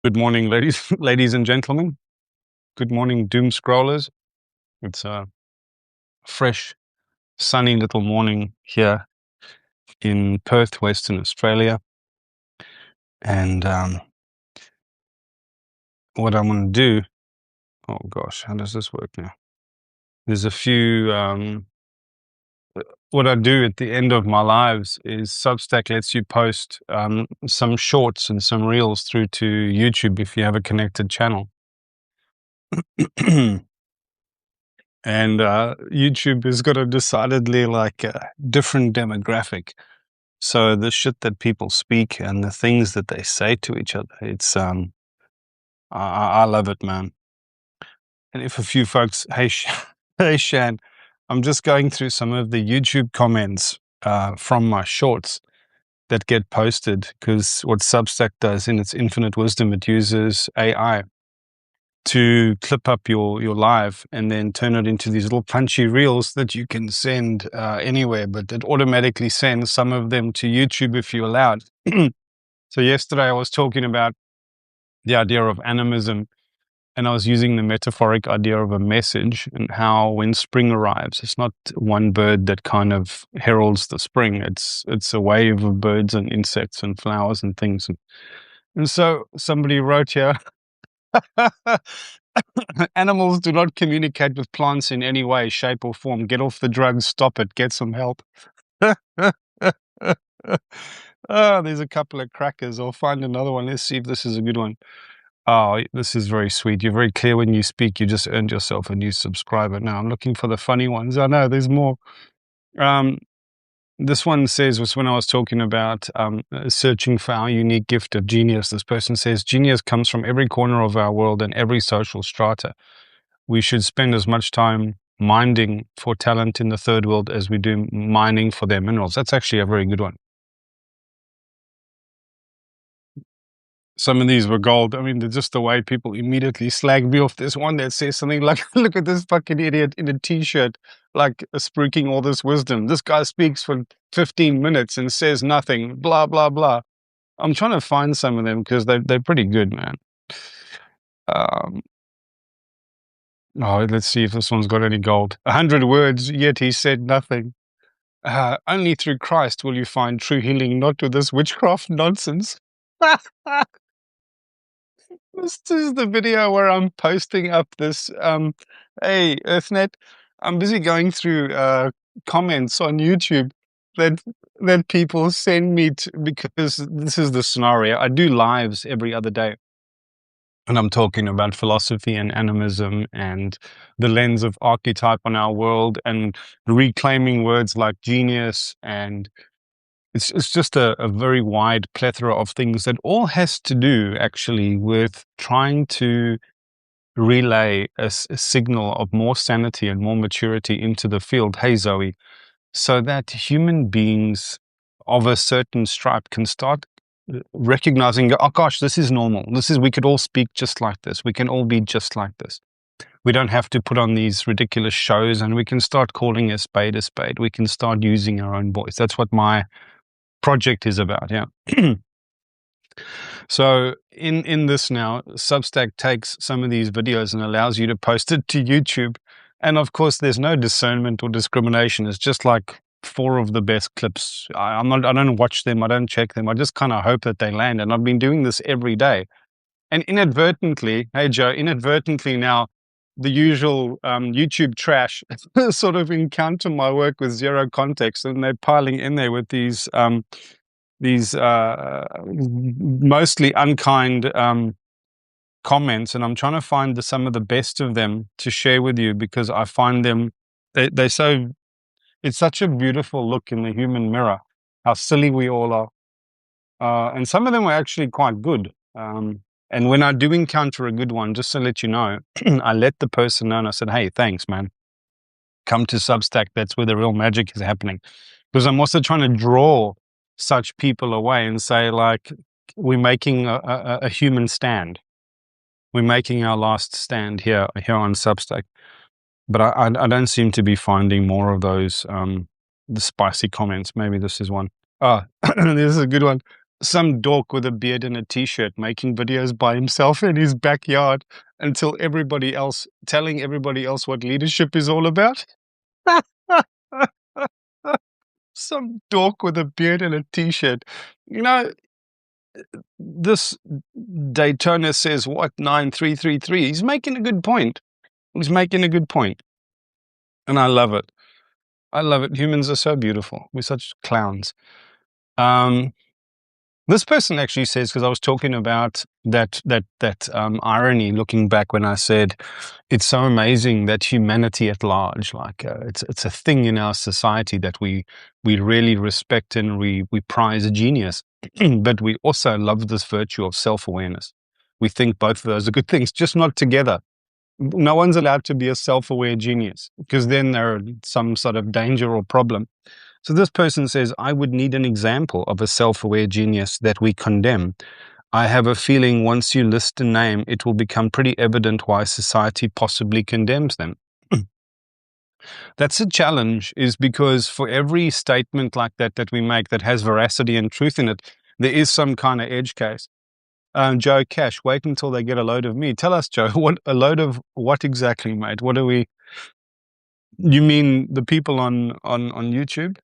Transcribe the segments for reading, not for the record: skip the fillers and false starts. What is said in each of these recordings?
Good morning, ladies and gentlemen. Good morning, doom scrollers. It's a fresh, sunny little morning here in Perth, Western Australia. And what I'm going to do, oh gosh, how does this work now? There's a few, what I do at the end of my lives is Substack lets you post some shorts and some reels through to YouTube if you have a connected channel. And YouTube has got a decidedly different demographic. So the shit that people speak and the things that they say to each other, it's I love it, man. And if a few folks, hey, hey Shan, I'm just going through some of the YouTube comments from my shorts that get posted, because what Substack does in its infinite wisdom, it uses AI to clip up your live and then turn it into these little punchy reels that you can send anywhere, but it automatically sends some of them to YouTube if you allow it. So yesterday I was talking about the idea of animism, and I was using the metaphoric idea of a message, and how when spring arrives, it's not one bird that kind of heralds the spring. It's a wave of birds and insects and flowers and things. And so somebody wrote here, animals do not communicate with plants in any way, shape, or form. Get off the drugs, stop it, get some help. Oh, there's a couple of crackers. I'll find another one. Let's see if this is a good one. Oh, this is very sweet. You're very clear when you speak. You just earned yourself a new subscriber. Now I'm looking for the funny ones. I know there's more. This one says, was when I was talking about searching for our unique gift of genius. This person says, genius comes from every corner of our world and every social strata. We should spend as much time minding for talent in the third world as we do mining for their minerals. That's actually a very good one. Some of these were gold. I mean, just the way people immediately slag me off. There's one that says something like, look at this fucking idiot in a t-shirt, like spruiking all this wisdom. This guy speaks for 15 minutes and says nothing, blah, blah, blah. I'm trying to find some of them because they're pretty good, man. Oh, let's see if this one's got any gold. 100 words, yet he said nothing. Only through Christ will you find true healing, not with this witchcraft nonsense. This is the video where I'm posting up this, hey, EarthNet, I'm busy going through comments on YouTube that people send me because this is the scenario. I do lives every other day, and I'm talking about philosophy and animism and the lens of archetype on our world and reclaiming words like genius, and it's just a very wide plethora of things that all has to do actually with trying to relay a signal of more sanity and more maturity into the field, hey Zoe, so that human beings of a certain stripe can start recognizing, oh gosh, this is normal. We could all speak just like this. We can all be just like this. We don't have to put on these ridiculous shows, and we can start calling a spade a spade. We can start using our own voice. That's what my project is about, yeah. So in this now, Substack takes some of these videos and allows you to post it to YouTube. And of course, there's no discernment or discrimination. It's just like 4 of the best clips. I don't watch them. I don't check them. I just kind of hope that they land. And I've been doing this every day. And inadvertently, hey Joe, inadvertently now, the usual YouTube trash sort of encounter my work with zero context, and they're piling in there with these mostly unkind comments, and I'm trying to find some of the best of them to share with you, because I find them, they're so, it's such a beautiful look in the human mirror, how silly we all are. And some of them were actually quite good. And when I do encounter a good one, just to let you know, I let the person know, and I said, hey, thanks, man. Come to Substack. That's where the real magic is happening. Because I'm also trying to draw such people away and say, like, we're making a human stand. We're making our last stand here on Substack. But I don't seem to be finding more of those, the spicy comments. Maybe this is one. Oh, this is a good one. some dork with a beard and a t-shirt making videos by himself in his backyard until telling everybody else what leadership is all about. Some dork with a beard and a t-shirt. You know, this Daytona says what 9333. He's making a good point. He's making a good point. And I love it. I love it. Humans are so beautiful. We're such clowns. Um, This person actually says, because I was talking about that irony, looking back when I said it's so amazing that humanity at large, like it's a thing in our society that we really respect and we prize genius, but we also love this virtue of self-awareness. We think both of those are good things, just not together. No one's allowed to be a self-aware genius because then they're some sort of danger or problem. So this person says, I would need an example of a self-aware genius that we condemn. I have a feeling once you list a name, it will become pretty evident why society possibly condemns them. That's a challenge, is because for every statement like that we make that has veracity and truth in it, there is some kind of edge case. Joe Cash, wait until they get a load of me. Tell us, Joe, what a load of what exactly, mate? What are we? You mean the people on YouTube?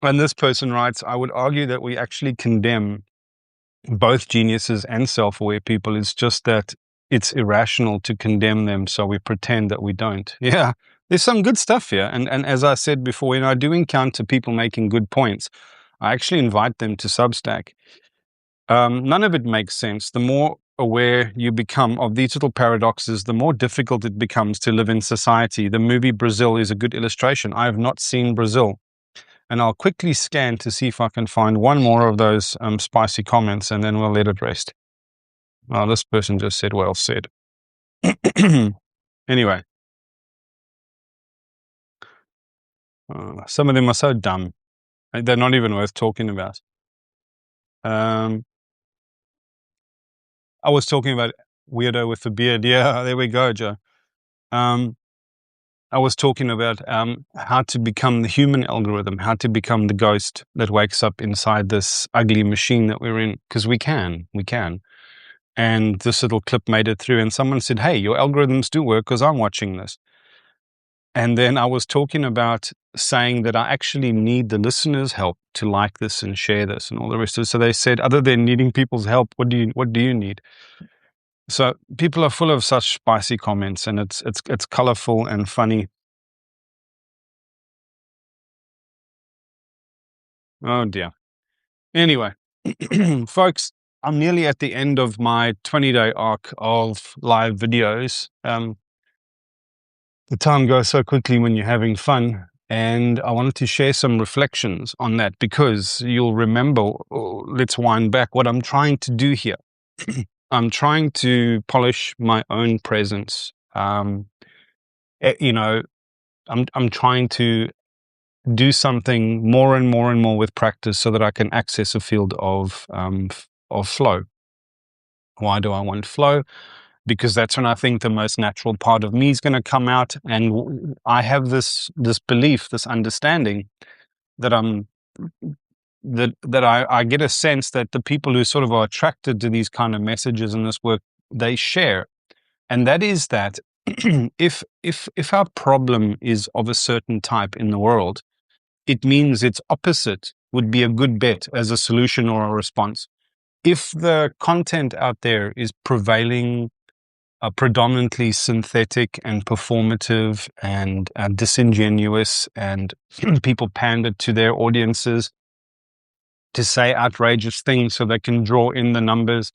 And this person writes, I would argue that we actually condemn both geniuses and self-aware people. It's just that it's irrational to condemn them, so we pretend that we don't. Yeah, there's some good stuff here. And as I said before, when I do encounter people making good points, I actually invite them to Substack. None of it makes sense. The more aware you become of these little paradoxes, the more difficult it becomes to live in society. The movie Brazil is a good illustration. I have not seen Brazil. And I'll quickly scan to see if I can find one more of those spicy comments, and then we'll let it rest. Well, this person just said, well said. Anyway, some of them are so dumb. They're not even worth talking about. I was talking about weirdo with the beard. Yeah, there we go, Joe. I was talking about how to become the human algorithm, how to become the ghost that wakes up inside this ugly machine that we're in, because we can. And this little clip made it through, and someone said, hey, your algorithms do work because I'm watching this. And then I was talking about saying that I actually need the listeners' help to like this and share this and all the rest of it. So they said, other than needing people's help, what do you need? So people are full of such spicy comments, and it's colorful and funny. Oh dear. Anyway, folks, I'm nearly at the end of my 20-day arc of live videos. The time goes so quickly when you're having fun. And I wanted to share some reflections on that because you'll remember, let's wind back, what I'm trying to do here. I'm trying to polish my own presence. You know, I'm trying to do something more and more and more with practice so that I can access a field of flow. Why do I want flow? Because that's when I think the most natural part of me is going to come out, and I have this belief, this understanding that I get a sense that the people who sort of are attracted to these kind of messages in this work, they share, and that is that if our problem is of a certain type in the world, it means its opposite would be a good bet as a solution or a response. If the content out there is prevailing, predominantly synthetic and performative and disingenuous, and people pander to their audiences to say outrageous things so they can draw in the numbers,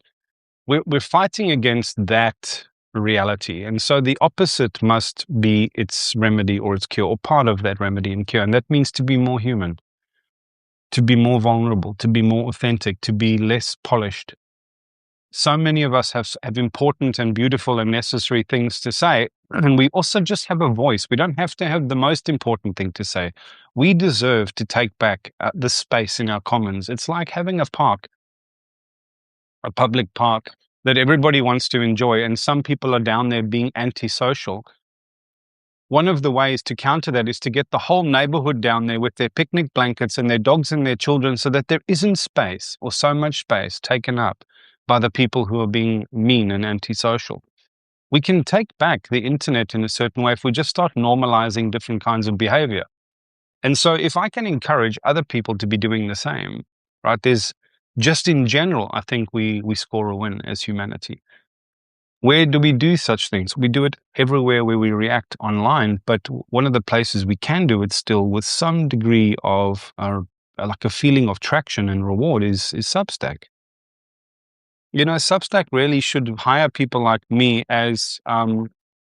we're fighting against that reality. And so the opposite must be its remedy or its cure, or part of that remedy and cure. And that means to be more human, to be more vulnerable, to be more authentic, to be less polished. So many of us have important and beautiful and necessary things to say, and we also just have a voice. We don't have to have the most important thing to say. We deserve to take back the space in our commons. It's like having a park, a public park that everybody wants to enjoy, and some people are down there being antisocial. One of the ways to counter that is to get the whole neighborhood down there with their picnic blankets and their dogs and their children so that there isn't space or so much space taken up by the people who are being mean and antisocial. We can take back the internet in a certain way if we just start normalizing different kinds of behavior. And so if I can encourage other people to be doing the same, right, there's just in general, I think we score a win as humanity. Where do we do such things? We do it everywhere where we react online, but one of the places we can do it still with some degree of like a feeling of traction and reward is Substack. Substack really should hire people like me as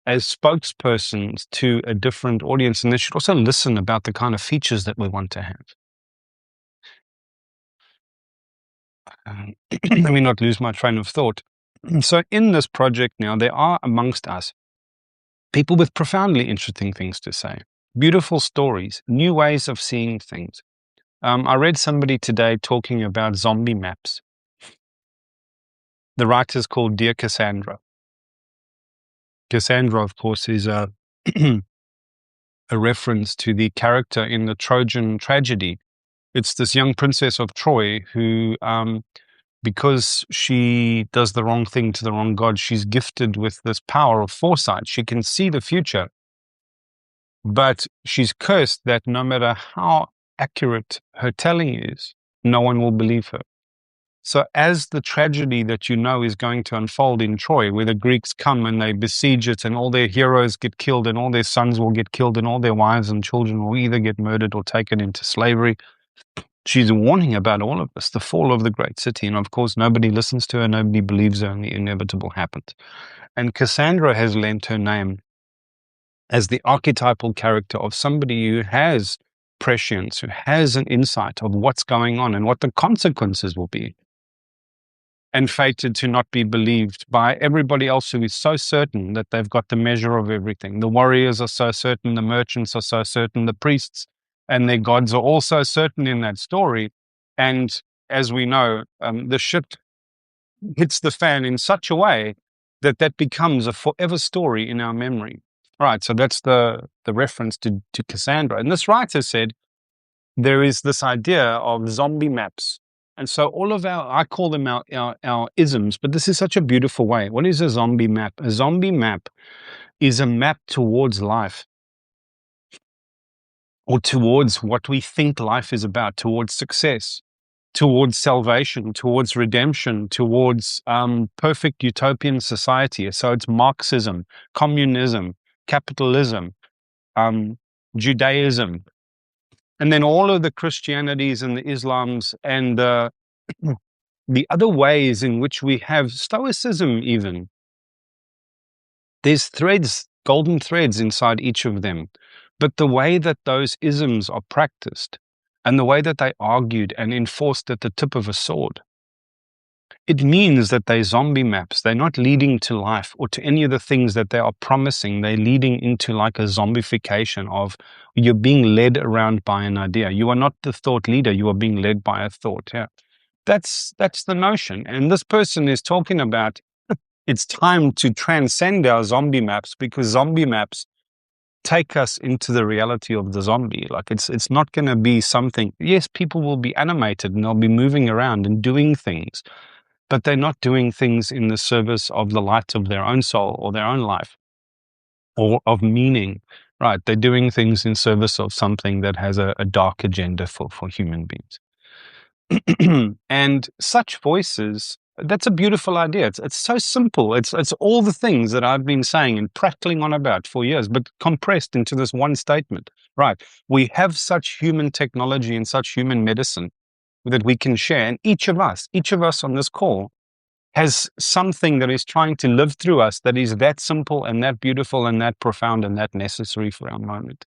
spokespersons to a different audience, and they should also listen about the kind of features that we want to have. Let me not lose my train of thought. So in this project now, there are amongst us people with profoundly interesting things to say, beautiful stories, new ways of seeing things. I read somebody today talking about zombie maps. The writer's called Dear Cassandra. Cassandra, of course, is a reference to the character in the Trojan tragedy. It's this young princess of Troy who, because she does the wrong thing to the wrong god, she's gifted with this power of foresight. She can see the future, but she's cursed that no matter how accurate her telling is, no one will believe her. So as the tragedy that is going to unfold in Troy, where the Greeks come and they besiege it and all their heroes get killed and all their sons will get killed and all their wives and children will either get murdered or taken into slavery, she's warning about all of this, the fall of the great city. And of course, nobody listens to her, nobody believes her, and the inevitable happens. And Cassandra has lent her name as the archetypal character of somebody who has prescience, who has an insight of what's going on and what the consequences will be, and fated to not be believed by everybody else who is so certain that they've got the measure of everything. The warriors are so certain, the merchants are so certain, the priests and their gods are all so certain in that story. And as we know, the shit hits the fan in such a way that that becomes a forever story in our memory. Right, so that's the reference to Cassandra. And this writer said, there is this idea of zombie maps. And so all of I call them our isms, but this is such a beautiful way. What is a zombie map? A zombie map is a map towards life, or towards what we think life is about, towards success, towards salvation, towards redemption, towards perfect utopian society. So it's Marxism, communism, capitalism, Judaism, and then all of the Christianities and the Islams and the other ways in which we have Stoicism even. There's threads, golden threads inside each of them. But the way that those isms are practiced and the way that they argued and enforced at the tip of a sword, it means that they're zombie maps. They're not leading to life or to any of the things that they are promising. They're leading into like a zombification of you're being led around by an idea. You are not the thought leader. You are being led by a thought. Yeah, that's the notion. And this person is talking about it's time to transcend our zombie maps, because zombie maps take us into the reality of the zombie. Like it's not going to be something. Yes, people will be animated and they'll be moving around and doing things, but they're not doing things in the service of the light of their own soul or their own life or of meaning, right? They're doing things in service of something that has a dark agenda for human beings. And such voices, that's a beautiful idea. It's so simple. It's all the things that I've been saying and prattling on about for years, but compressed into this one statement, right? We have such human technology and such human medicine that we can share. And each of us on this call has something that is trying to live through us that is that simple and that beautiful and that profound and that necessary for our moment.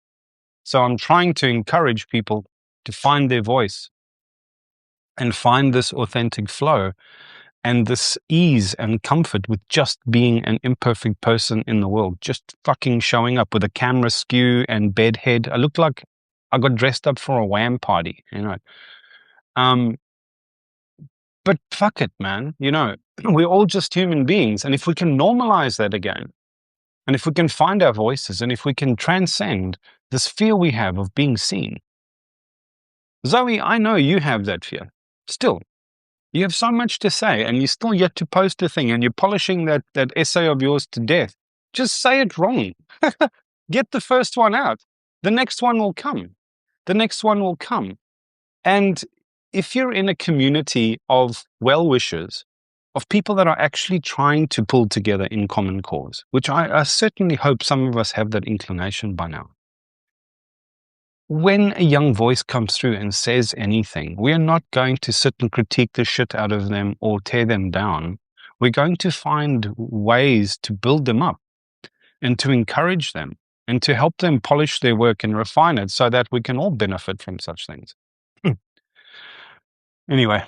So I'm trying to encourage people to find their voice and find this authentic flow and this ease and comfort with just being an imperfect person in the world, just fucking showing up with a camera skew and bedhead. I looked like I got dressed up for a Wham party, But fuck it, man. We're all just human beings. And if we can normalize that again, And if we can find our voices, and if we can transcend this fear we have of being seen. Zoe, I know you have that fear. Still, you have so much to say, and you're still yet to post a thing, and you're polishing that essay of yours to death. Just say it wrong. Get the first one out. The next one will come. The next one will come. And if you're in a community of well-wishers, of people that are actually trying to pull together in common cause, which I certainly hope some of us have that inclination by now. When a young voice comes through and says anything, we're not going to sit and critique the shit out of them or tear them down. We're going to find ways to build them up and to encourage them and to help them polish their work and refine it so that we can all benefit from such things. Anyway,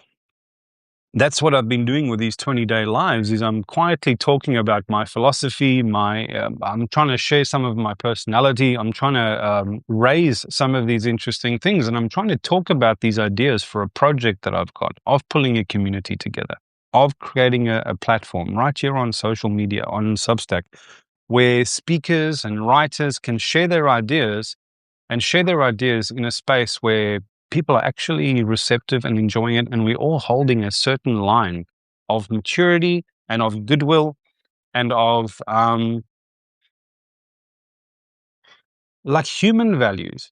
that's what I've been doing with these 20-day lives is I'm quietly talking about my philosophy, I'm trying to share some of my personality, I'm trying to raise some of these interesting things, and I'm trying to talk about these ideas for a project that I've got of pulling a community together, of creating a platform right here on social media, on Substack, where speakers and writers can share their ideas and share their ideas in a space where people are actually receptive and enjoying it, and we're all holding a certain line of maturity and of goodwill and of like human values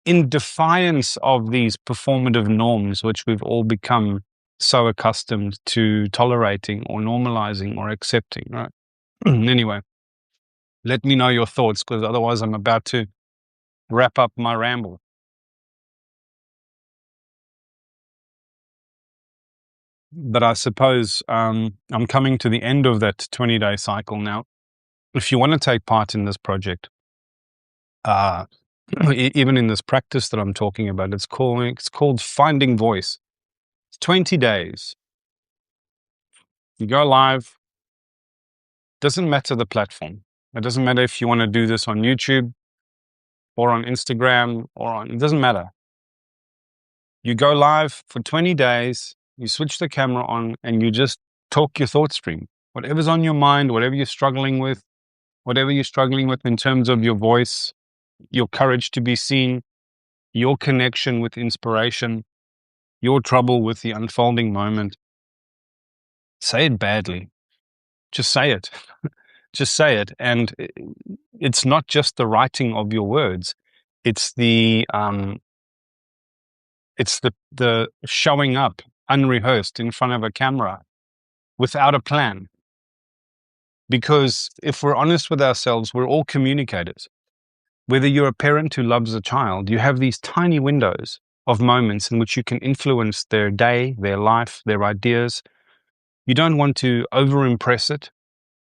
in defiance of these performative norms which we've all become so accustomed to tolerating or normalizing or accepting, right? Anyway, let me know your thoughts, because otherwise I'm about to wrap up my ramble. But I suppose I'm coming to the end of that 20-day cycle now. If you want to take part in this project, even in this practice that I'm talking about, it's called Finding Voice. It's 20 days. You go live. Doesn't matter the platform. It doesn't matter if you want to do this on YouTube or on Instagram it doesn't matter. You go live for 20 days. You switch the camera on and you just talk your thought stream. Whatever's on your mind, whatever you're struggling with in terms of your voice, your courage to be seen, your connection with inspiration, your trouble with the unfolding moment. Say it badly. Just say it. Just say it. And it's not just the writing of your words. It's the showing up unrehearsed in front of a camera without a plan. Because if we're honest with ourselves, we're all communicators. Whether you're a parent who loves a child, you have these tiny windows of moments in which you can influence their day, their life, their ideas. You don't want to over-impress it,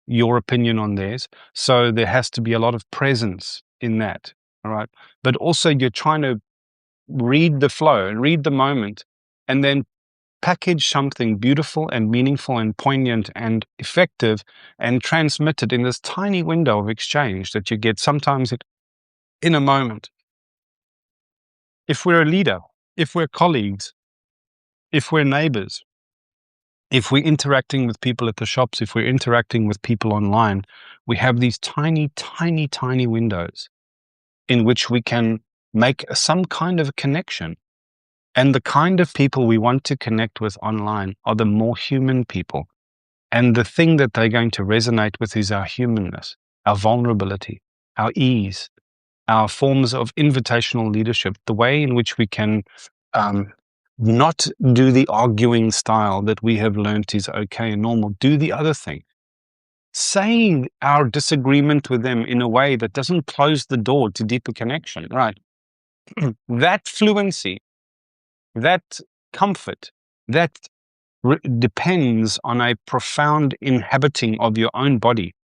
your opinion on theirs. So there has to be a lot of presence in that, all right? But also you're trying to read the flow, read the moment, and then package something beautiful and meaningful and poignant and effective and transmit it in this tiny window of exchange that you get sometimes in a moment. If we're a leader, if we're colleagues, if we're neighbors, if we're interacting with people at the shops, if we're interacting with people online, we have these tiny, tiny, tiny windows in which we can make some kind of connection. And the kind of people we want to connect with online are the more human people. And the thing that they're going to resonate with is our humanness, our vulnerability, our ease, our forms of invitational leadership, the way in which we can not do the arguing style that we have learned is okay and normal. Do the other thing. Saying our disagreement with them in a way that doesn't close the door to deeper connection, right? That fluency, that comfort, that depends on a profound inhabiting of your own body,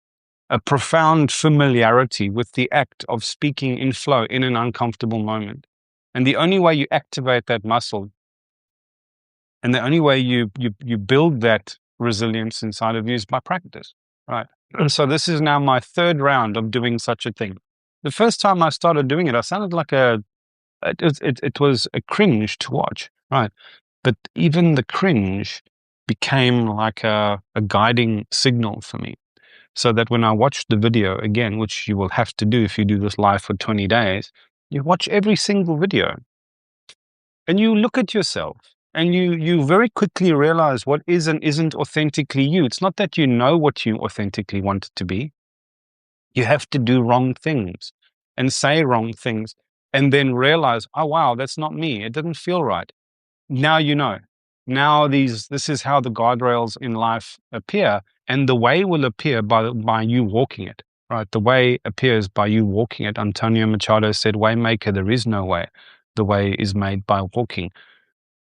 a profound familiarity with the act of speaking in flow in an uncomfortable moment. And the only way you activate that muscle and the only way you build that resilience inside of you is by practice, right? And so this is now my third round of doing such a thing. The first time I started doing it, I sounded like it was a cringe to watch, right? But even the cringe became like a guiding signal for me. so that when I watch the video again, which you will have to do if you do this live for 20 days, you watch every single video and you look at yourself and you very quickly realize what is and isn't authentically you. It's not that you know what you authentically want it to be. You have to do wrong things and say wrong things and then realize, oh, wow, that's not me. It didn't feel right. Now you know. Now this is how the guardrails in life appear, and the way will appear by you walking it, right? The way appears by you walking it. Antonio Machado said, "Waymaker, there is no way. The way is made by walking,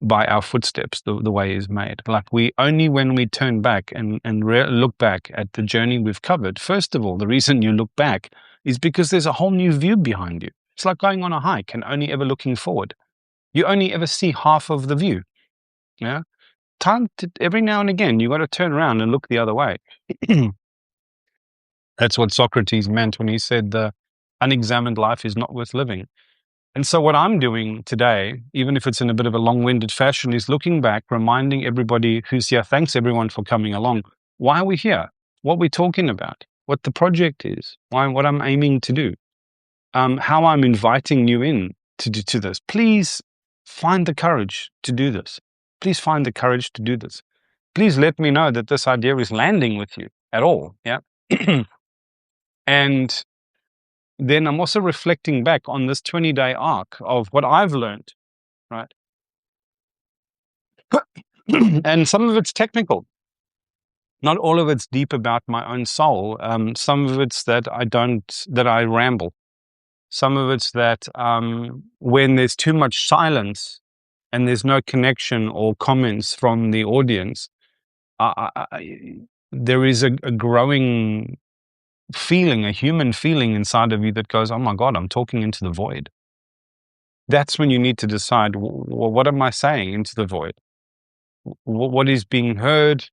by our footsteps. The way is made." Like we only when we turn back and look back at the journey we've covered. First of all, the reason you look back is because there's a whole new view behind you. It's like going on a hike and only ever looking forward. You only ever see half of the view. Yeah. Every now and again, you got to turn around and look the other way. That's what Socrates meant when he said the unexamined life is not worth living. And so what I'm doing today, even if it's in a bit of a long-winded fashion, is looking back, reminding everybody who's here, thanks everyone for coming along. Why are we here? What we're talking about, what the project is, what I'm aiming to do, how I'm inviting you in to this. Please find the courage to do this. Please find the courage to do this. Please let me know that this idea is landing with you at all. Yeah. And then I'm also reflecting back on this 20-day arc of what I've learned, right? And some of it's technical. Not all of it's deep about my own soul. Some of it's that I ramble. Some of it's that when there's too much silence and there's no connection or comments from the audience, there is a growing feeling, a human feeling inside of you that goes, oh my God, I'm talking into the void. That's when you need to decide, what am I saying into the void? What is being heard?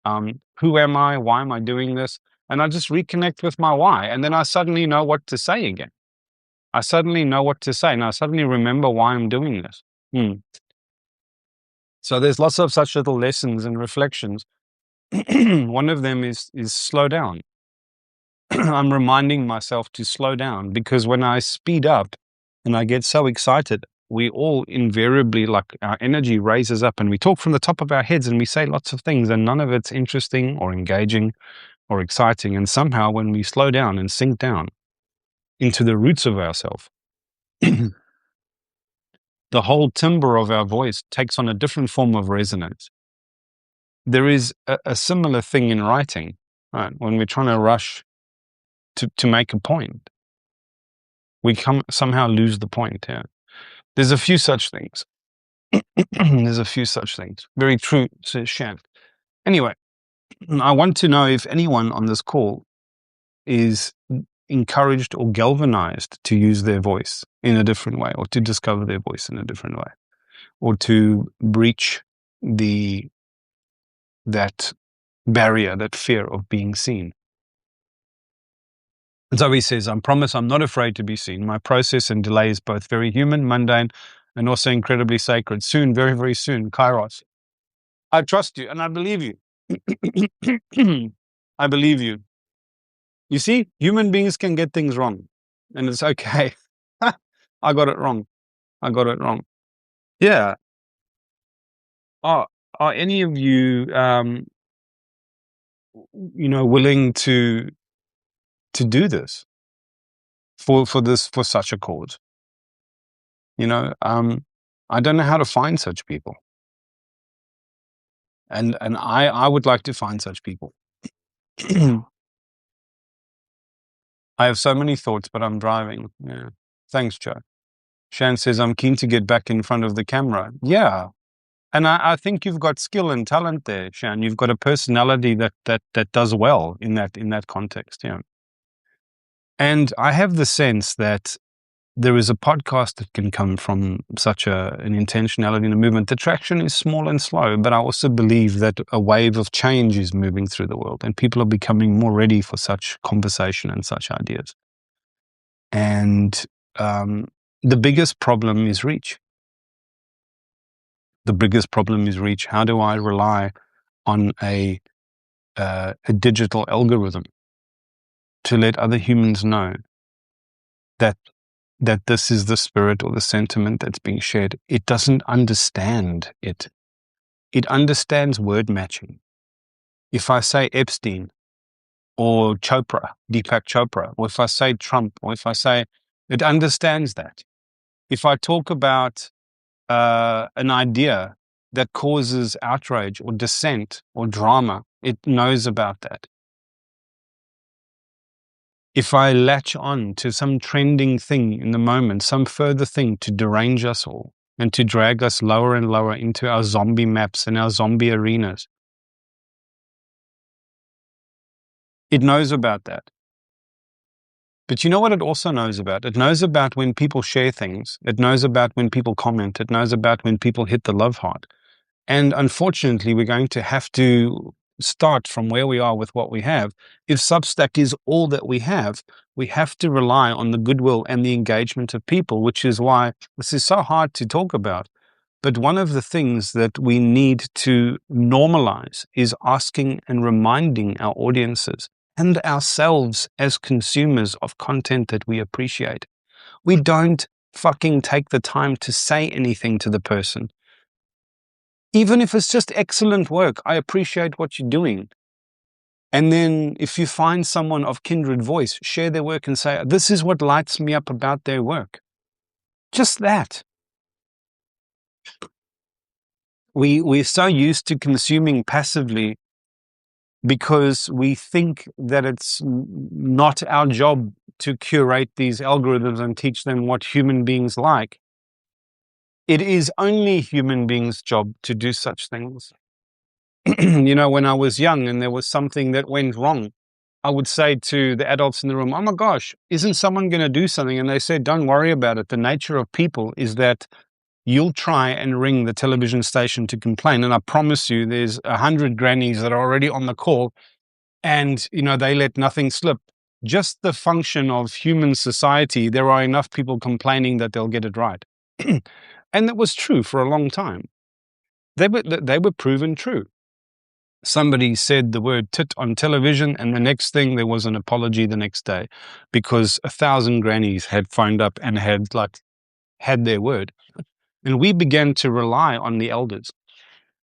Who am I? Why am I doing this? And I just reconnect with my why. And then I suddenly know what to say again. I suddenly know what to say. And I suddenly remember why I'm doing this. So there's lots of such little lessons and reflections. One of them is slow down. I'm reminding myself to slow down, because when I speed up and I get so excited, we all invariably, like, our energy raises up and we talk from the top of our heads and we say lots of things and none of it's interesting or engaging or exciting. And somehow when we slow down and sink down into the roots of ourselves, the whole timbre of our voice takes on a different form of resonance. There is a similar thing in writing, right? When we're trying to rush to make a point, we somehow lose the point. Yeah. There's a few such things. There's a few such things. Very true, says Shan. Anyway, I want to know if anyone on this call is encouraged or galvanized to use their voice in a different way, or to discover their voice in a different way, or to breach that barrier, that fear of being seen. And so he says, I promise I'm not afraid to be seen. My process and delay is both very human, mundane, and also incredibly sacred. Soon, very, very soon, Kairos. I trust you and I believe you. I believe you. You see, human beings can get things wrong, and it's okay. I got it wrong. I got it wrong. Yeah. Are any of you, willing to do this for such a cause? I don't know how to find such people, and I would like to find such people. I have so many thoughts, but I'm driving. Yeah. Thanks, Joe. Shan says, I'm keen to get back in front of the camera. Yeah. And I think you've got skill and talent there, Shan. You've got a personality that does well in that context. Yeah. And I have the sense that there is a podcast that can come from such an intentionality in a movement. The traction is small and slow, but I also believe that a wave of change is moving through the world and people are becoming more ready for such conversation and such ideas. And the biggest problem is reach. The biggest problem is reach. How do I rely on a digital algorithm to let other humans know that this is the spirit or the sentiment that's being shared. It doesn't understand it. It understands word matching. If I say Epstein or Chopra, Deepak Chopra, or if I say Trump, or if I say, it understands that. If I talk about an idea that causes outrage or dissent or drama, it knows about that. If I latch on to some trending thing in the moment, some further thing to derange us all and to drag us lower and lower into our zombie maps and our zombie arenas, it knows about that. But you know what it also knows about? It knows about when people share things. It knows about when people comment. It knows about when people hit the love heart. And unfortunately, we're going to have to start from where we are with what we have. If Substack is all that we have to rely on the goodwill and the engagement of people, which is why this is so hard to talk about. But one of the things that we need to normalize is asking and reminding our audiences and ourselves as consumers of content that we appreciate. We don't fucking take the time to say anything to the person. Even if it's just excellent work, I appreciate what you're doing. And then if you find someone of kindred voice, share their work and say, this is what lights me up about their work. Just that. We're so used to consuming passively because we think that it's not our job to curate these algorithms and teach them what human beings like. It is only human beings' job to do such things. You know, when I was young and there was something that went wrong, I would say to the adults in the room, oh my gosh, isn't someone going to do something? And they said, don't worry about it. The nature of people is that you'll try and ring the television station to complain. And I promise you, there's 100 grannies that are already on the call and, you know, they let nothing slip. Just the function of human society, there are enough people complaining that they'll get it right. And that was true for a long time. They were proven true. Somebody said the word tit on television, and the next thing there was an apology the next day because 1,000 grannies had phoned up and had their word. And we began to rely on the elders.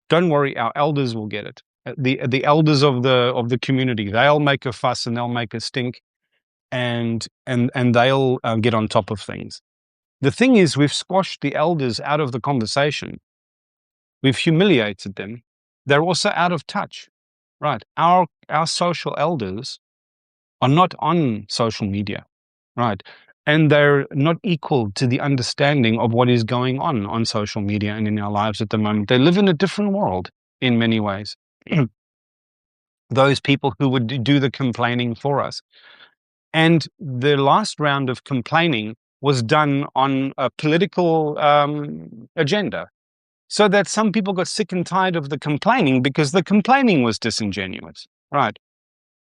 Don't worry, our elders will get it. The elders of the community, they'll make a fuss and they'll make a stink, and they'll get on top of things. The thing is, we've squashed the elders out of the conversation. We've humiliated them. They're also out of touch, right? Our social elders are not on social media, right? And they're not equal to the understanding of what is going on social media and in our lives at the moment. They live in a different world in many ways. Those people who would do the complaining for us. And the last round of complaining was done on a political agenda. So that some people got sick and tired of the complaining because the complaining was disingenuous, right?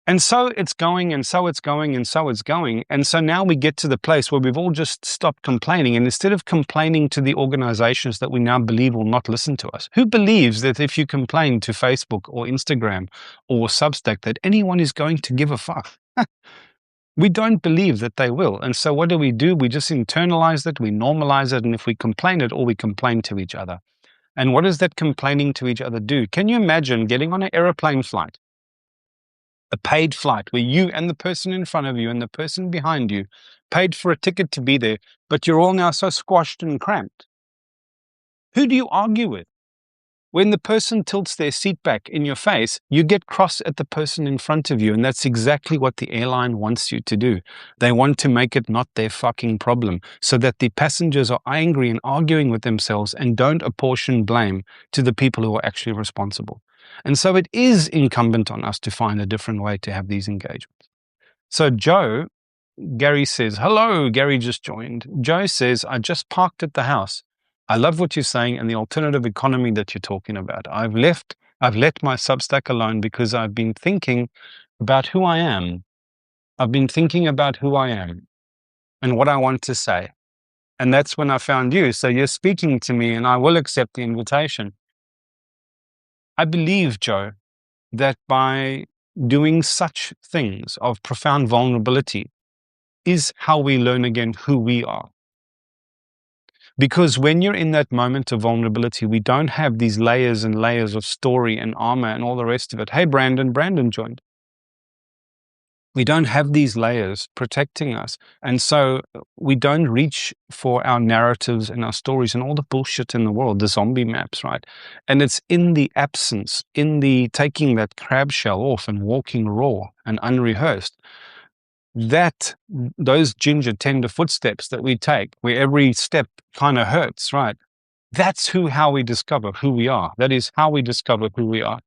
And so it's going, and so it's going, and so it's going. And so now we get to the place where we've all just stopped complaining. And instead of complaining to the organizations that we now believe will not listen to us, who believes that if you complain to Facebook or Instagram or Substack that anyone is going to give a fuck? We don't believe that they will. And so what do? We just internalize it, we normalize it, and if we complain it, or we complain to each other. And what does that complaining to each other do? Can you imagine getting on an airplane flight, a paid flight where you and the person in front of you and the person behind you paid for a ticket to be there, but you're all now so squashed and cramped? Who do you argue with? When the person tilts their seat back in your face, you get cross at the person in front of you. And that's exactly what the airline wants you to do. They want to make it not their fucking problem so that the passengers are angry and arguing with themselves and don't apportion blame to the people who are actually responsible. And so it is incumbent on us to find a different way to have these engagements. So Gary says, hello, Gary just joined. Joe says, I just parked at the house. I love what you're saying and the alternative economy that you're talking about. I've let my Substack alone because I've been thinking about who I am. I've been thinking about who I am and what I want to say. And that's when I found you. So you're speaking to me and I will accept the invitation. I believe, Joe, that by doing such things of profound vulnerability is how we learn again who we are. Because when you're in that moment of vulnerability, we don't have these layers and layers of story and armor and all the rest of it. Hey, Brandon joined. We don't have these layers protecting us. And so we don't reach for our narratives and our stories and all the bullshit in the world, the zombie maps, right? And it's in the absence, in the taking that crab shell off and walking raw and unrehearsed, that those ginger tender footsteps that we take, where every step kind of hurts, right? That's how we discover who we are. That is how we discover who we are.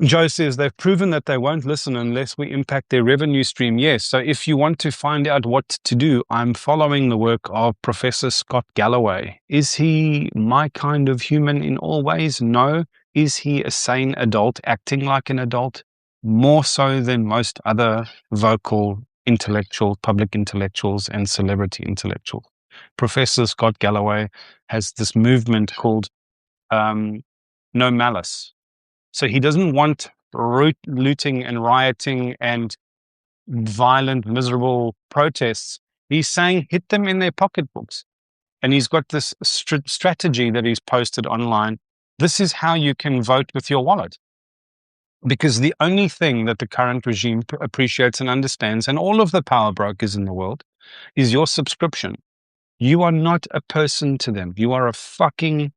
Joe says they've proven that they won't listen unless we impact their revenue stream. Yes. So if you want to find out what to do, I'm following the work of Professor Scott Galloway. Is he my kind of human in all ways? No. Is he a sane adult acting like an adult? More so than most other vocal intellectual, public intellectuals and celebrity intellectuals. Professor Scott Galloway has this movement called No Malice. So he doesn't want looting and rioting and violent, miserable protests. He's saying hit them in their pocketbooks. And he's got this strategy that he's posted online. This is how you can vote with your wallet. Because the only thing that the current regime appreciates and understands, and all of the power brokers in the world, is your subscription. You are not a person to them. You are a fucking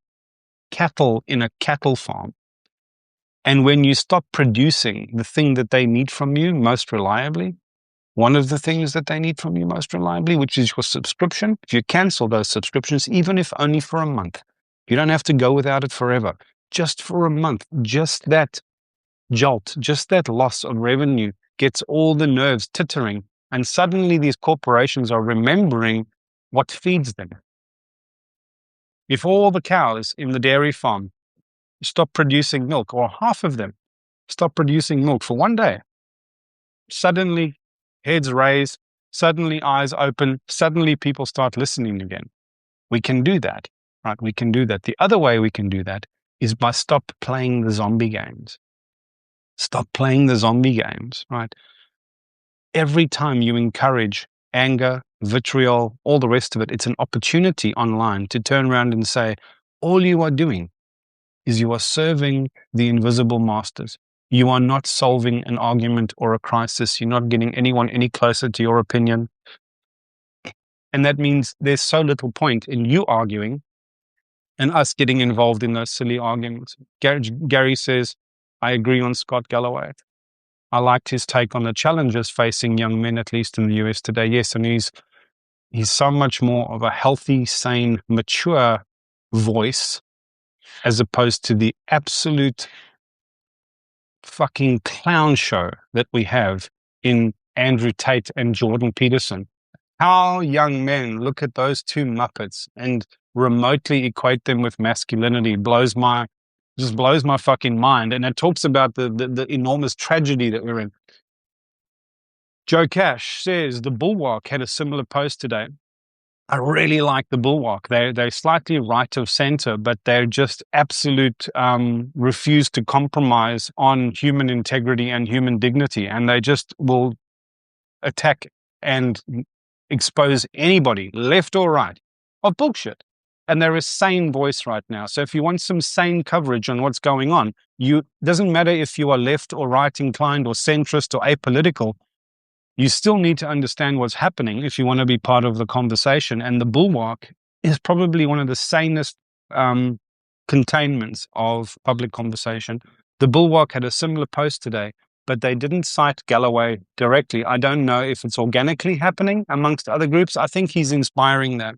cattle in a cattle farm. And when you stop producing the thing that they need from you most reliably, one of the things that they need from you most reliably, which is your subscription, if you cancel those subscriptions, even if only for a month, you don't have to go without it forever. Just for a month, just that jolt, just that loss of revenue gets all the nerves tittering. And suddenly these corporations are remembering what feeds them. If all the cows in the dairy farm stop producing milk, or half of them stop producing milk for one day, suddenly heads raise, suddenly eyes open, suddenly people start listening again. We can do that, right? We can do that. The other way we can do that is by stop playing the zombie games. Stop playing the zombie games, right? Every time you encourage anger, vitriol, all the rest of it, it's an opportunity online to turn around and say, all you are doing is you are serving the invisible masters. You are not solving an argument or a crisis. You're not getting anyone any closer to your opinion. And that means there's so little point in you arguing and us getting involved in those silly arguments. Gary says, I agree on Scott Galloway. I liked his take on the challenges facing young men, at least in the US today. Yes, and he's so much more of a healthy, sane, mature voice as opposed to the absolute fucking clown show that we have in Andrew Tate and Jordan Peterson. How young men look at those two Muppets and remotely equate them with masculinity blows my fucking mind. And it talks about the enormous tragedy that we're in. Joe Cash says the Bulwark had a similar post today. I really like the Bulwark. They're slightly right of center, but they're just absolute refuse to compromise on human integrity and human dignity. And they just will attack and expose anybody, left or right, of bullshit. And they're a sane voice right now. So if you want some sane coverage on what's going on, doesn't matter if you are left or right inclined or centrist or apolitical, you still need to understand what's happening if you want to be part of the conversation. And the Bulwark is probably one of the sanest containments of public conversation. The Bulwark had a similar post today, but they didn't cite Galloway directly. I don't know if it's organically happening amongst other groups. I think he's inspiring that.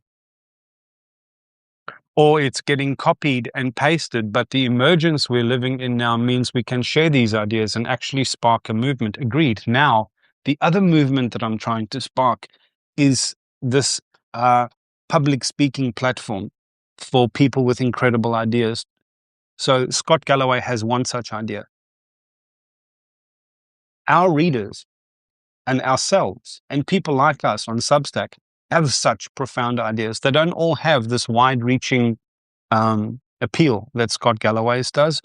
Or it's getting copied and pasted, but the emergence we're living in now means we can share these ideas and actually spark a movement. Agreed. Now, the other movement that I'm trying to spark is this public speaking platform for people with incredible ideas. So Scott Galloway has one such idea. Our readers and ourselves and people like us on Substack have such profound ideas. They don't all have this wide-reaching appeal that Scott Galloway's does,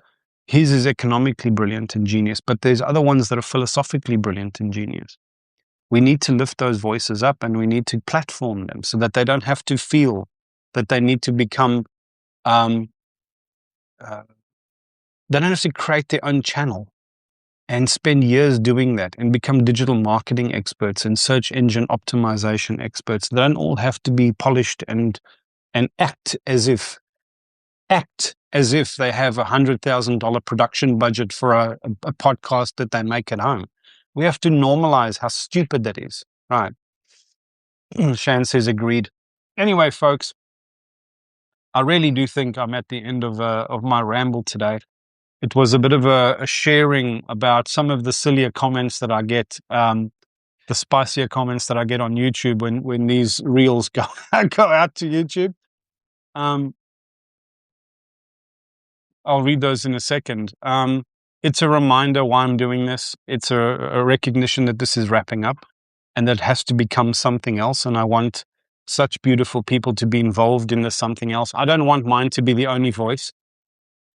His is economically brilliant and genius, but there's other ones that are philosophically brilliant and genius. We need to lift those voices up, and we need to platform them so that they don't have to feel that they need to become, um, uh, they don't have to create their own channel and spend years doing that and become digital marketing experts and search engine optimization experts. They don't all have to be polished and act as if they have $100,000 production budget for a podcast that they make at home. We have to normalize how stupid that is. Right. Shan says agreed. Anyway, folks, I really do think I'm at the end of my ramble today. It was a bit of a sharing about some of the sillier comments that I get, the spicier comments that I get on YouTube when these reels go out to YouTube. I'll read those in a second. It's a reminder why I'm doing this. It's a recognition that this is wrapping up and that has to become something else. And I want such beautiful people to be involved in this something else. I don't want mine to be the only voice.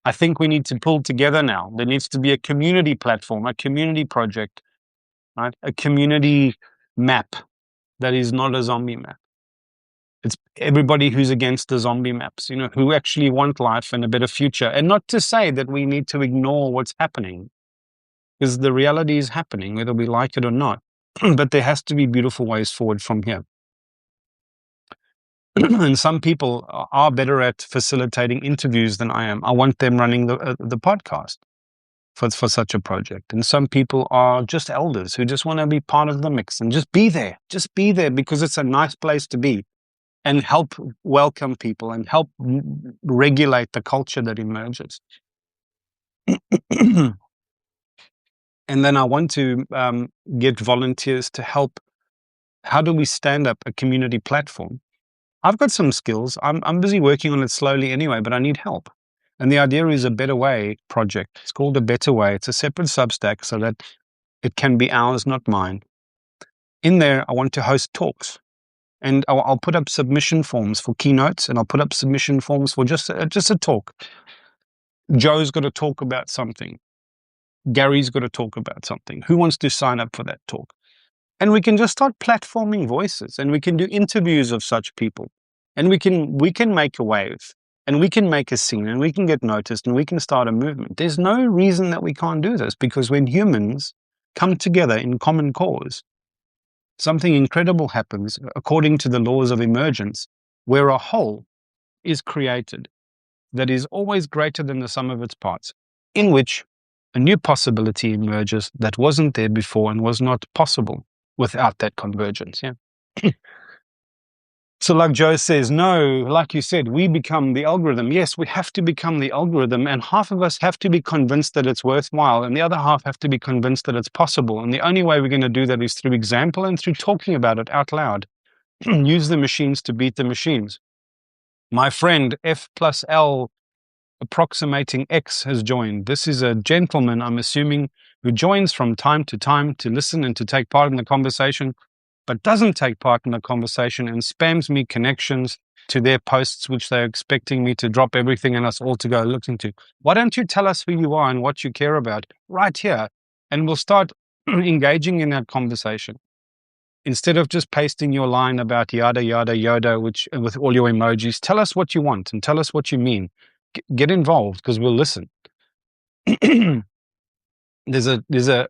I think we need to pull together now. There needs to be a community platform, a community project, right? A community map that is not a zombie map. It's everybody who's against the zombie maps, who actually want life and a better future. And not to say that we need to ignore what's happening, because the reality is happening, whether we like it or not. But there has to be beautiful ways forward from here. And some people are better at facilitating interviews than I am. I want them running the podcast for such a project. And some people are just elders who just want to be part of the mix and just be there. Just be there because it's a nice place to be. And help welcome people and help regulate the culture that emerges. And then I want to get volunteers to help. How do we stand up a community platform? I've got some skills. I'm busy working on it slowly anyway, but I need help. And the idea is a Better Way project. It's called A Better Way. It's a separate Substack so that it can be ours, not mine. In there, I want to host talks. And I'll put up submission forms for keynotes, and I'll put up submission forms for just a talk. Joe's got to talk about something. Gary's got to talk about something. Who wants to sign up for that talk? And we can just start platforming voices, and we can do interviews of such people. And we can make a wave, and we can make a scene, and we can get noticed, and we can start a movement. There's no reason that we can't do this, because when humans come together in common cause, something incredible happens according to the laws of emergence, where a whole is created that is always greater than the sum of its parts, in which a new possibility emerges that wasn't there before and was not possible without that convergence. Yeah. So like Joe says, no, like you said, we become the algorithm. Yes, we have to become the algorithm, and half of us have to be convinced that it's worthwhile, and the other half have to be convinced that it's possible. And the only way we're going to do that is through example and through talking about it out loud. Use the machines to beat the machines. My friend F plus L approximating X has joined. This is a gentleman, I'm assuming, who joins from time to listen and to take part in the conversation, but doesn't take part in the conversation and spams me connections to their posts, which they're expecting me to drop everything and us all to go looking to. Why don't you tell us who you are and what you care about right here? And we'll start engaging in that conversation. Instead of just pasting your line about yada, yada, yada, which with all your emojis, tell us what you want and tell us what you mean. Get involved, because we'll listen. There's a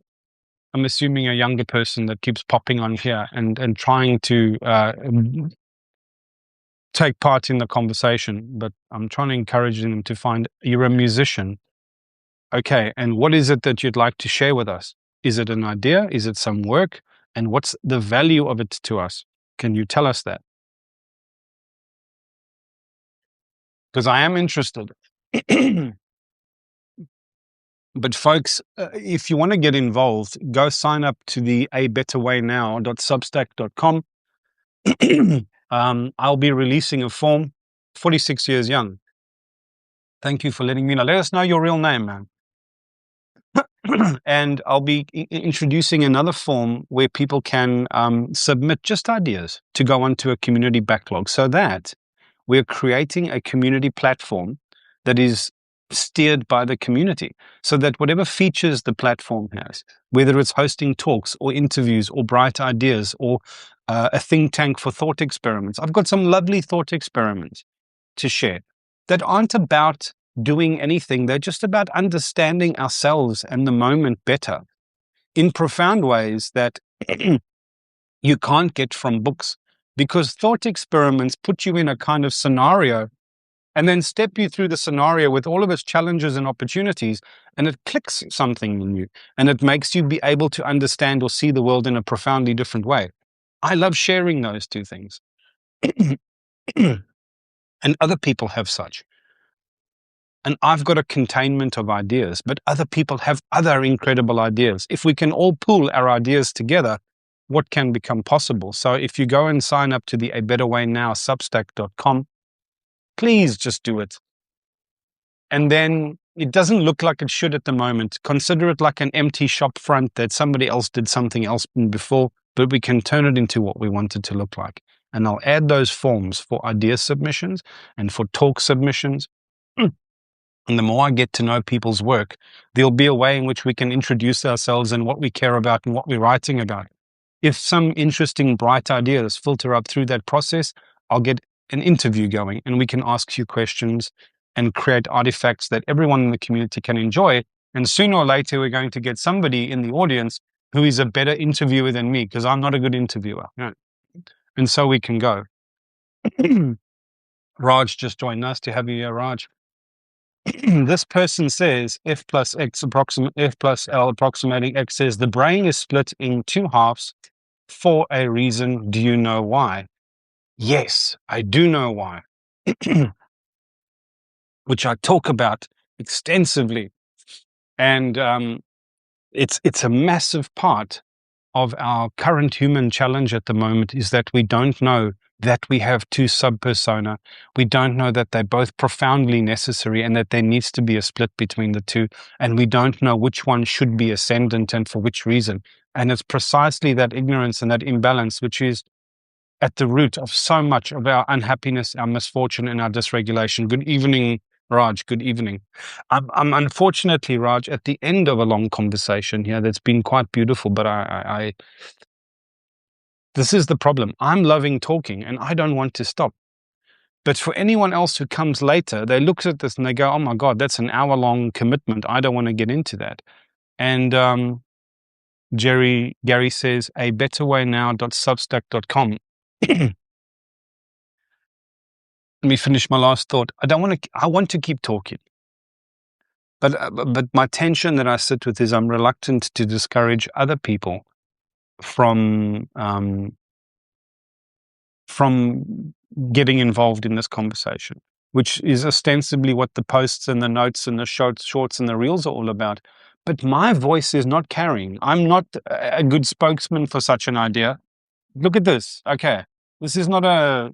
I'm assuming a younger person that keeps popping on here and trying to take part in the conversation, but I'm trying to encourage them to find, you're a musician. Okay, and what is it that you'd like to share with us? Is it an idea? Is it some work? And what's the value of it to us? Can you tell us that? Because I am interested. But folks, if you want to get involved, go sign up to the abetterwaynow.substack.com. I'll be releasing a form, 46 years young. Thank you for letting me know. Let us know your real name, man. And I'll be introducing another form where people can submit just ideas to go onto a community backlog, so that we're creating a community platform that is steered by the community, so that whatever features the platform has, whether it's hosting talks or interviews or bright ideas or a think tank for thought experiments. I've got some lovely thought experiments to share that aren't about doing anything. They're just about understanding ourselves and the moment better in profound ways that you can't get from books, because thought experiments put you in a kind of scenario and then step you through the scenario with all of its challenges and opportunities, and it clicks something in you, and it makes you be able to understand or see the world in a profoundly different way. I love sharing those two things. And other people have such. And I've got a containment of ideas, but other people have other incredible ideas. If we can all pool our ideas together, what can become possible? So if you go and sign up to the A Better Way Now substack.com, please just do it. And then it doesn't look like it should at the moment. Consider it like an empty shop front that somebody else did something else before, but we can turn it into what we want it to look like. And I'll add those forms for idea submissions and for talk submissions. And the more I get to know people's work, there'll be a way in which we can introduce ourselves and what we care about and what we're writing about. If some interesting, bright ideas filter up through that process, I'll get an interview going and we can ask you questions and create artifacts that everyone in the community can enjoy. And sooner or later, we're going to get somebody in the audience who is a better interviewer than me, because I'm not a good interviewer. No. And so we can go. Raj just joined. Nice to have you here, Raj. This person says F plus L approximating X says the brain is split in two halves for a reason. Do you know why? Yes, I do know why, which I talk about extensively. And it's a massive part of our current human challenge at the moment, is that we don't know that we have two sub-persona. We don't know that they're both profoundly necessary and that there needs to be a split between the two. And we don't know which one should be ascendant and for which reason. And it's precisely that ignorance and that imbalance which is at the root of so much of our unhappiness, our misfortune, and our dysregulation. Good evening, Raj. Good evening. I'm unfortunately, Raj, at the end of a long conversation here that's been quite beautiful, but this is the problem. I'm loving talking and I don't want to stop. But for anyone else who comes later, they look at this and they go, oh my God, that's an hour-long commitment. I don't want to get into that. And Gary says, abetterwaynow.substack.com. Let me finish my last thought. I want to keep talking. But my tension that I sit with is I'm reluctant to discourage other people from getting involved in this conversation, which is ostensibly what the posts and the notes and the shorts and the reels are all about. But my voice is not carrying. I'm not a good spokesman for such an idea. Look at this. Okay. This is a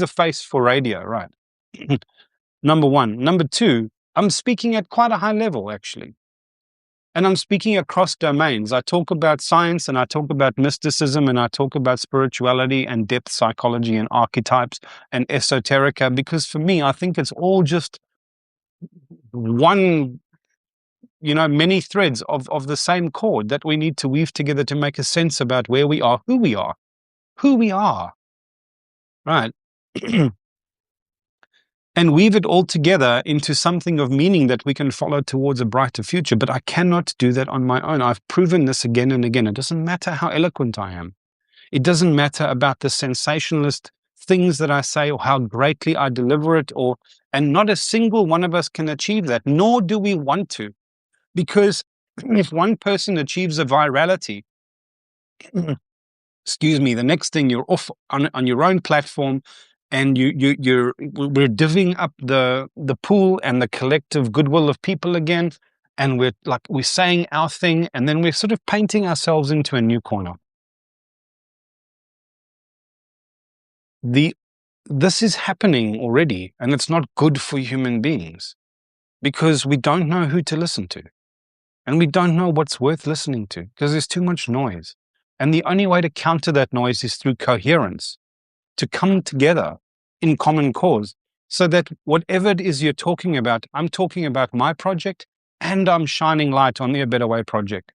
face for radio, right? Number one. Number two, I'm speaking at quite a high level, actually. And I'm speaking across domains. I talk about science and I talk about mysticism and I talk about spirituality and depth psychology and archetypes and esoterica, because for me, I think it's all just one, many threads of the same cord that we need to weave together to make a sense about where we are, who we are, right? And weave it all together into something of meaning that we can follow towards a brighter future. But I cannot do that on my own. I've proven this again and again. It doesn't matter how eloquent I am. It doesn't matter about the sensationalist things that I say or how greatly I deliver it, and not a single one of us can achieve that, nor do we want to. Because if one person achieves a virality, excuse me, the next thing you're off on your own platform, and we're divvying up the pool and the collective goodwill of people again, and we're saying our thing, and then we're sort of painting ourselves into a new corner. This is happening already, and it's not good for human beings, because we don't know who to listen to, and we don't know what's worth listening to, because there's too much noise. And the only way to counter that noise is through coherence, to come together in common cause. so that whatever it is you're talking about, I'm talking about my project and I'm shining light on the A Better Way project.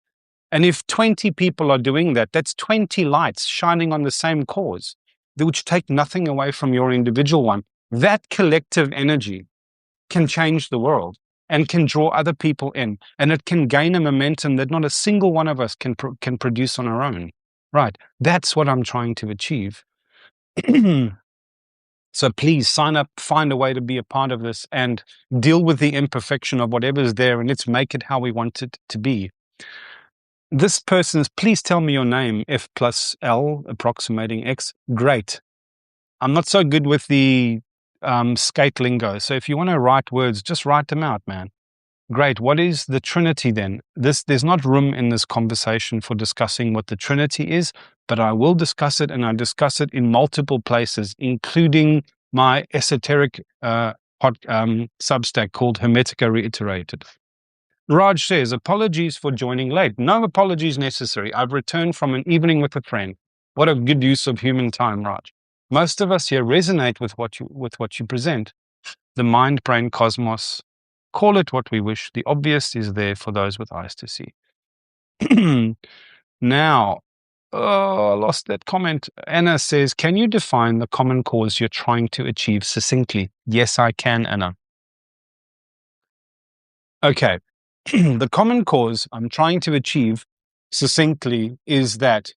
And if 20 people are doing that, that's 20 lights shining on the same cause, which take nothing away from your individual one. That collective energy can change the world and can draw other people in, and it can gain a momentum that not a single one of us can produce on our own. Right. That's what I'm trying to achieve. So please sign up, find a way to be a part of this, and deal with the imperfection of whatever's there, and let's make it how we want it to be. This person's, please tell me your name, F plus L, approximating X. Great. I'm not so good with the skate lingo. So if you want to write words, just write them out, man. Great. What is the Trinity then? There's not room in this conversation for discussing what the Trinity is, but I will discuss it, and I discuss it in multiple places, including my esoteric Substack called Hermetica Reiterated. Raj says, apologies for joining late. No apologies necessary. I've returned from an evening with a friend. What a good use of human time, Raj. Most of us here resonate with what you present. The mind, brain, cosmos. Call it what we wish. The obvious is there for those with eyes to see. Now, I lost that comment. Anna says, can you define the common cause you're trying to achieve succinctly? Yes, I can, Anna. Okay. The common cause I'm trying to achieve succinctly is that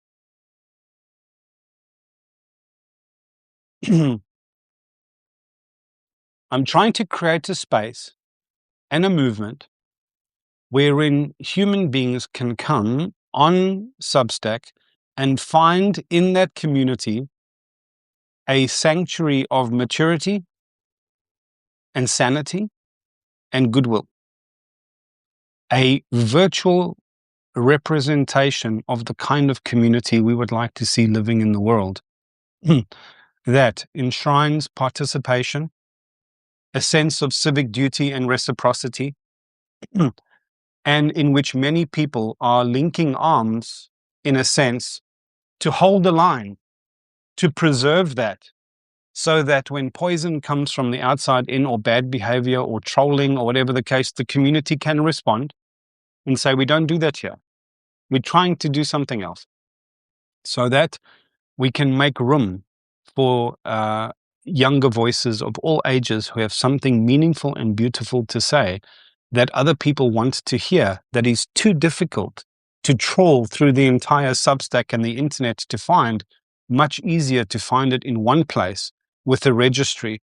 I'm trying to create a space and a movement wherein human beings can come on Substack and find in that community a sanctuary of maturity and sanity and goodwill. A virtual representation of the kind of community we would like to see living in the world that enshrines participation, a sense of civic duty and reciprocity, and in which many people are linking arms, in a sense, to hold the line, to preserve that, so that when poison comes from the outside in, or bad behavior or trolling or whatever the case, the community can respond and say, we don't do that here. We're trying to do something else, so that we can make room for younger voices of all ages who have something meaningful and beautiful to say that other people want to hear, that is too difficult to trawl through the entire Substack and the internet to find. Much easier to find it in one place with a registry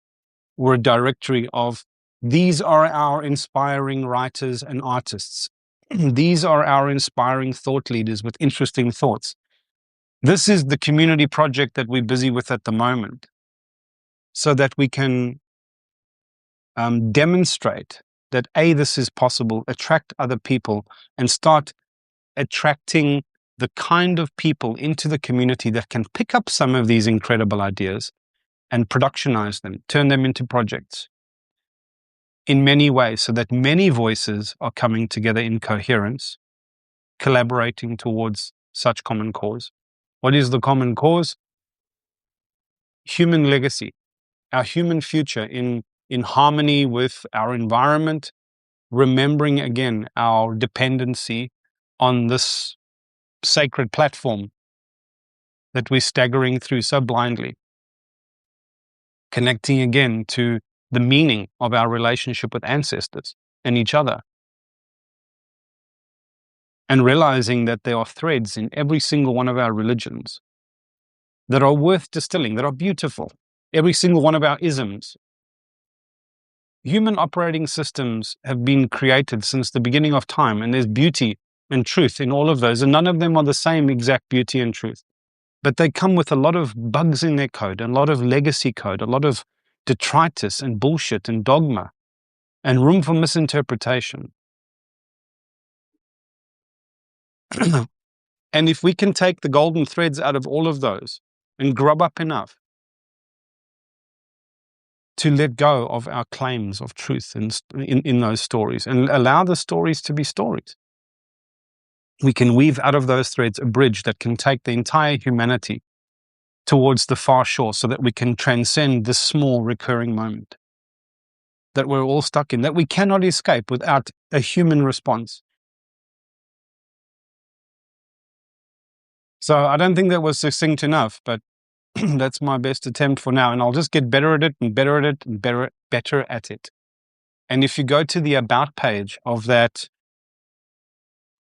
or a directory of, these are our inspiring writers and artists. These are our inspiring thought leaders with interesting thoughts. This is the community project that we're busy with at the moment, so that we can demonstrate that A, this is possible, attract other people, and start attracting the kind of people into the community that can pick up some of these incredible ideas and productionize them, turn them into projects in many ways, so that many voices are coming together in coherence, collaborating towards such common cause. What is the common cause? Human legacy, our human future in harmony with our environment, remembering again our dependency on this sacred platform that we're staggering through so blindly, connecting again to the meaning of our relationship with ancestors and each other, and realizing that there are threads in every single one of our religions that are worth distilling, that are beautiful. Every single one of our isms. Human operating systems have been created since the beginning of time, and there's beauty and truth in all of those, and none of them are the same exact beauty and truth. But they come with a lot of bugs in their code, and a lot of legacy code, a lot of detritus and bullshit and dogma, and room for misinterpretation. And if we can take the golden threads out of all of those and grub up enough to let go of our claims of truth in those stories and allow the stories to be stories, we can weave out of those threads a bridge that can take the entire humanity towards the far shore, so that we can transcend this small recurring moment. that we're all stuck in, that we cannot escape without a human response. So I don't think that was succinct enough, but that's my best attempt for now. And I'll just get better at it and better at it and better at it. And if you go to the about page of that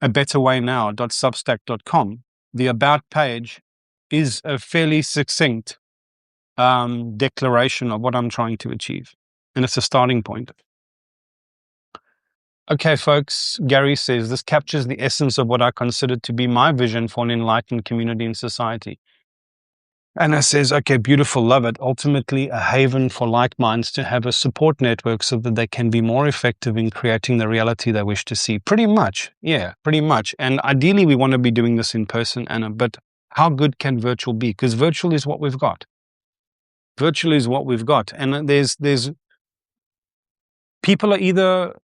abetterwaynow.substack.com, the about page is a fairly succinct declaration of what I'm trying to achieve. And it's a starting point. Okay, folks, Gary says, this captures the essence of what I consider to be my vision for an enlightened community and society. Anna says, okay, beautiful, love it. Ultimately, a haven for like minds to have a support network so that they can be more effective in creating the reality they wish to see. Pretty much. Yeah, pretty much. And ideally, we want to be doing this in person, Anna, but how good can virtual be? Because virtual is what we've got. Virtual is what we've got. And there's people are either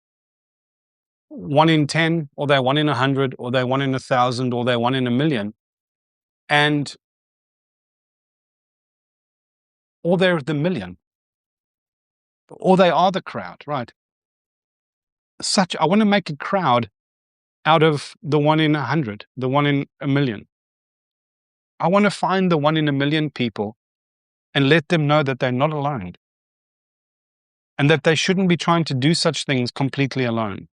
1 in 10, or they're 1 in 100, or they're 1 in 1,000, or they're 1 in 1,000,000. And or they're the million, or they are the crowd, right? I want to make a crowd out of the 1 in 100, the 1 in 1,000,000. I want to find the 1 in 1,000,000 people and let them know that they're not alone and that they shouldn't be trying to do such things completely alone.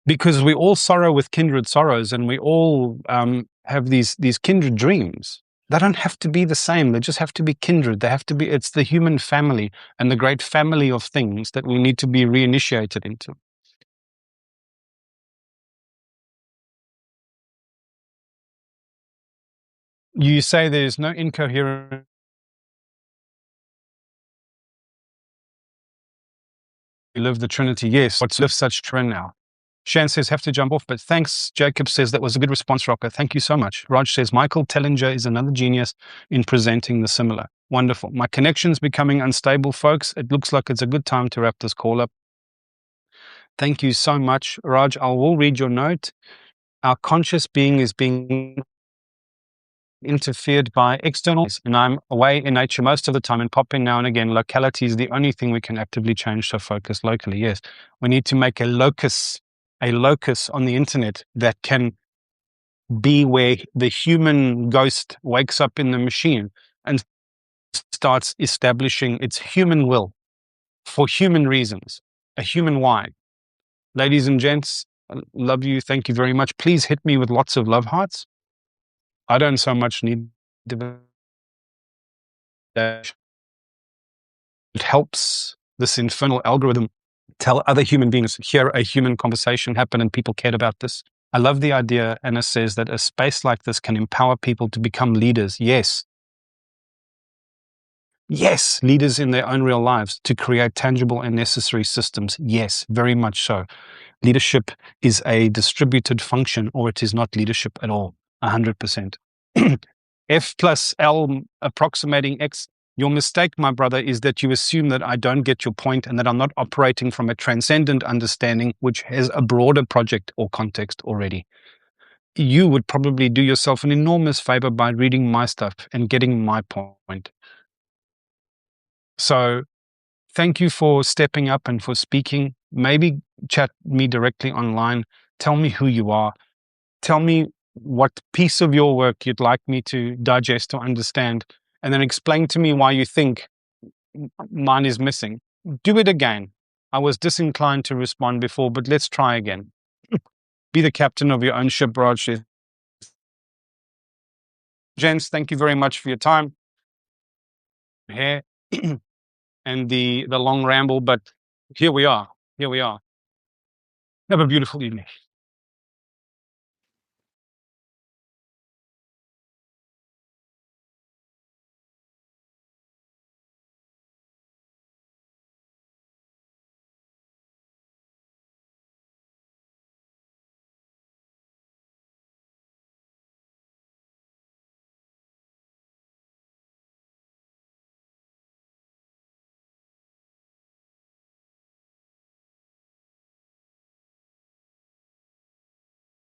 Because we all sorrow with kindred sorrows, and we all have these kindred dreams. They don't have to be the same. They just have to be kindred. It's the human family and the great family of things that we need to be reinitiated into. You say there's no incoherent. We live the Trinity. Yes, what's live such trend now? Shan says, have to jump off, but thanks. Jacob says, that was a good response, Rocco. Thank you so much. Raj says, Michael Tellinger is another genius in presenting the similar. Wonderful. My connection's becoming unstable, folks. It looks like it's a good time to wrap this call up. Thank you so much, Raj. I will read your note. Our conscious being is being interfered by externals, and I'm away in nature most of the time and pop in now and again. Locality is the only thing we can actively change, so focus locally. Yes, we need to make a locus on the internet that can be where the human ghost wakes up in the machine and starts establishing its human will for human reasons, a human why. Ladies and gents, I love you. Thank you very much. Please hit me with lots of love hearts. I don't so much need that. It helps this infernal algorithm tell other human beings, hear a human conversation happen and people cared about this. I love the idea, Anna says, that a space like this can empower people to become leaders. Yes. Yes, leaders in their own real lives, to create tangible and necessary systems. Yes, very much so. Leadership is a distributed function, or it is not leadership at all. 100%. F plus L approximating X. Your mistake, my brother, is that you assume that I don't get your point and that I'm not operating from a transcendent understanding which has a broader project or context already. You would probably do yourself an enormous favor by reading my stuff and getting my point. So thank you for stepping up and for speaking. Maybe chat me directly online. Tell me who you are. Tell me what piece of your work you'd like me to digest or understand, and then explain to me why you think mine is missing. Do it again. I was disinclined to respond before, but let's try again. Be the captain of your own ship, Raj. Gents, thank you very much for your time here and the long ramble, but here we are. Here we are. Have a beautiful evening.